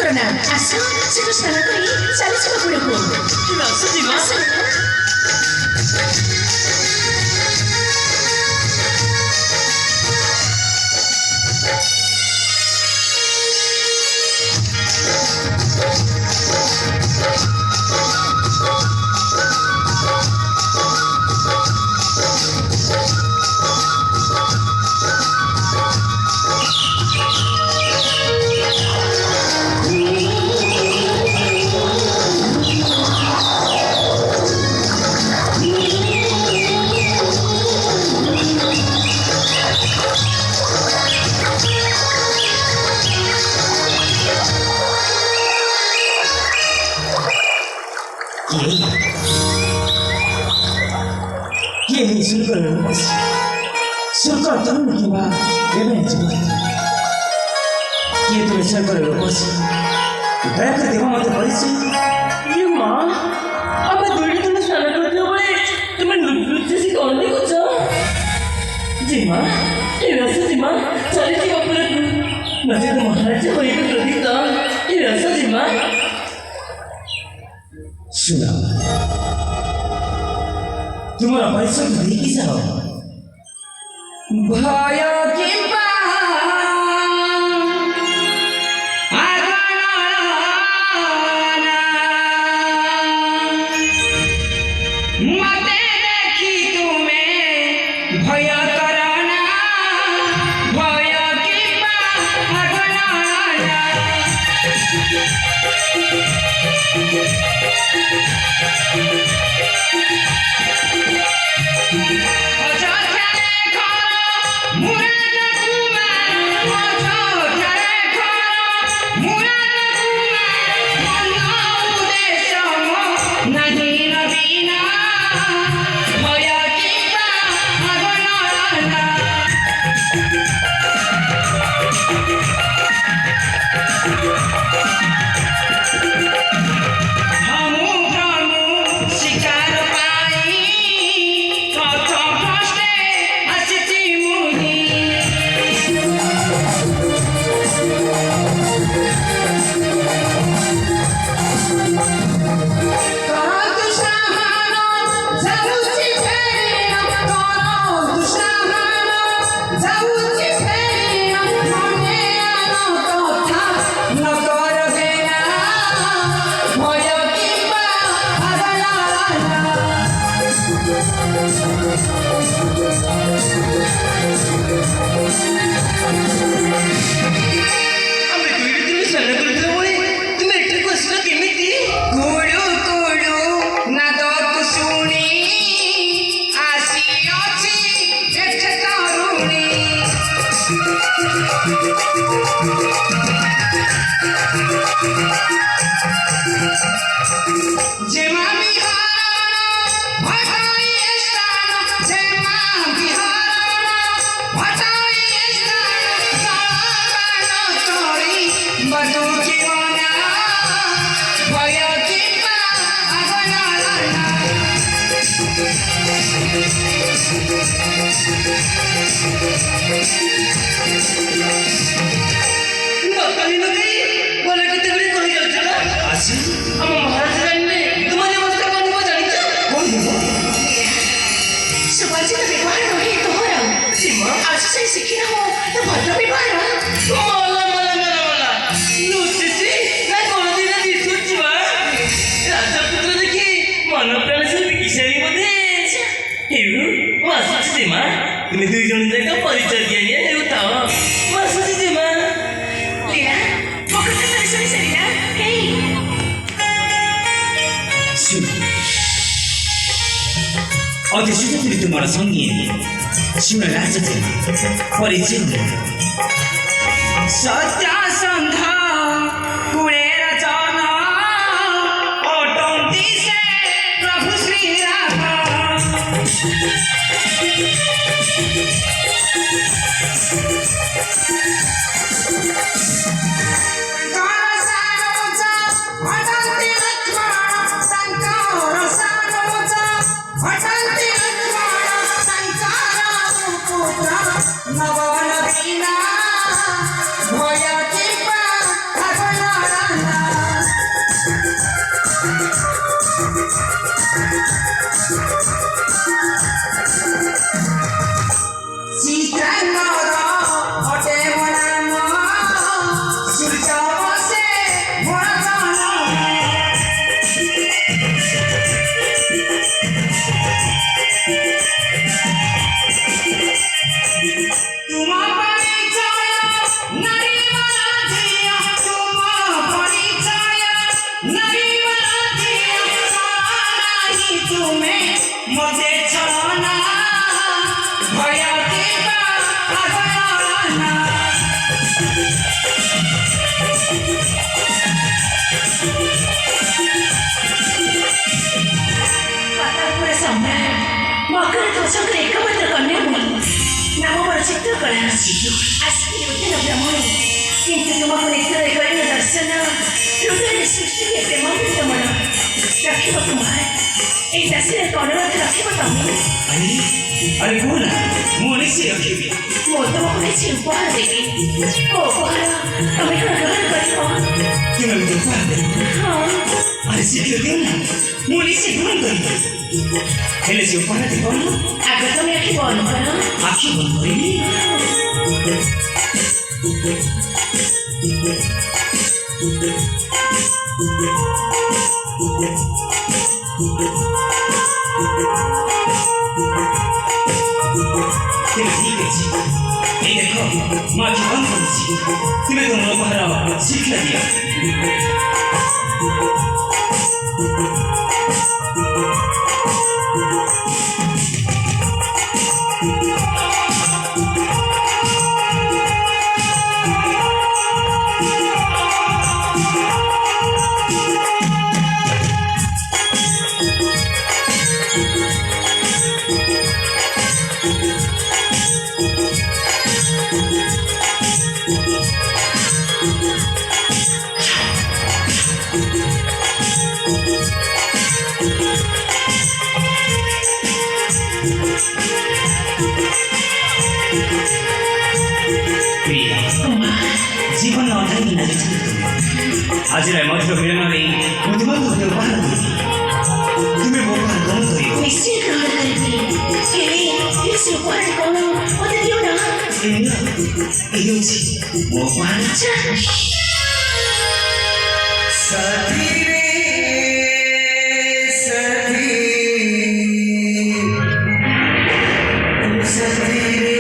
করো না, আসো ছোট স্নান করি চালে চালে করে করবো। আসো না। सुना तुम्हारा पैसा देखी जाओ भय मते देखी तुम्हें भय करना भय अझ सुझाव तुम्हारा संगी सुन राजा परिचय सत्यासंध कुळेर जन अटंती से प्रभु श्री राम ମକର ଧ୍ୱଜଙ୍କର ଏକମାତ୍ର କନ୍ୟା ମୁଁ ନାମ ମୋର ଚିତ୍ରକଳା ଆସିକି ଉଦ୍ୟାନ ବ୍ରହ୍ମଣୀ କିନ୍ତୁ ତୁମକୁ ନେତ୍ରରେ କରିବ ଦର୍ଶନ ହୃଦୟରେ ସୃଷ୍ଟି ହୁଏ ପ୍ରେମାମୃତ ମନ ରଖିବ କୁମାର এই দাসের অনুরোধ রখিব তুমি আরে কোন ମୁଁ ନିଶ୍ଚୟ ରଖିବି ମୁଁ ତୁମକୁ କିଛି ଉପହାର ଦେବି ଓ ଉପହାର ତମେ କ'ଣ ଗ୍ରହଣ କରିବ ତୁମେ ମୋତେ ଉପହାର ଦେବ ହଁ ଆରେ ଶୀଘ୍ର ଦିଅ ନା ମୁଁ ନିଶ୍ଚୟ ଗ୍ରହଣ କରିବି ହେଲେ ସେ ଉପହାର ଦେବ ଆଗ ତମେ ଆଖି ବନ୍ଦ କର ଆଖି ବନ୍ଦ କରିବି ঠিক আছে এই দেখো মা কি বন্ধ করছি তুমি তোমার উপহার শিক্ষা দিও জীবনে অনেক দিন আজ মধুর মিলନରେ ମୁଁ ତୁମକୁ ଗୋଟେ ଉପହାର ଦେବି ତୁମେ ମୋ ଉପହାର ଗ୍ରହଣ କରିବ ନିଶ୍ଚୟ ଗ୍ରହଣ କରିବି ହେଲେ ସେ ଉପହାର କ'ଣ ମୋତେ ଦିଅ ନା ଏହି ହେଉଛି ମୋ ଉପହାର सखी रे सखी सखी रे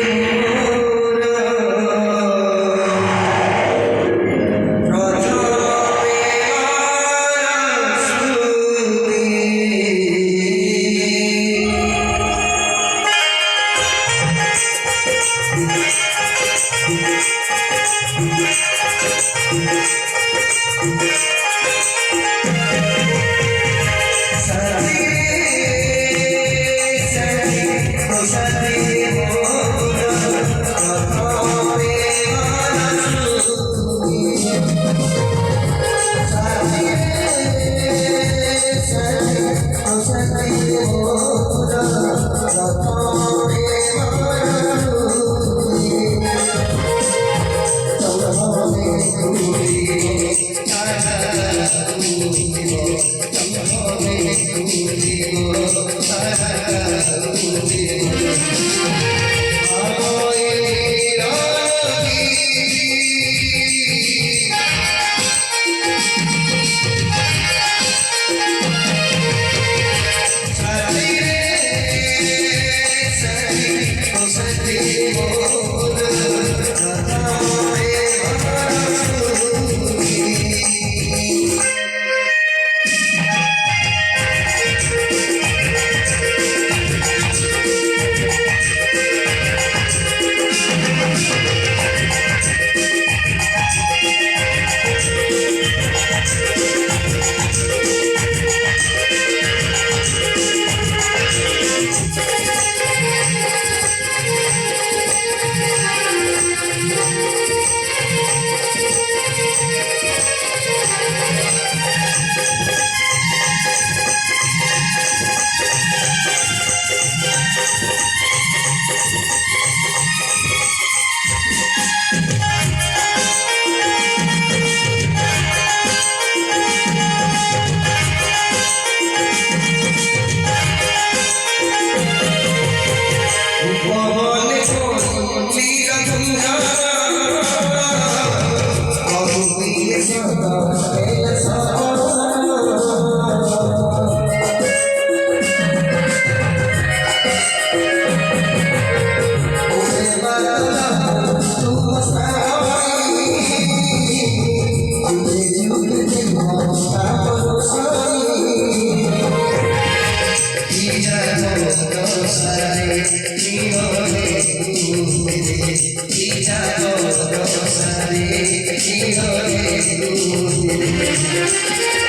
Thank you.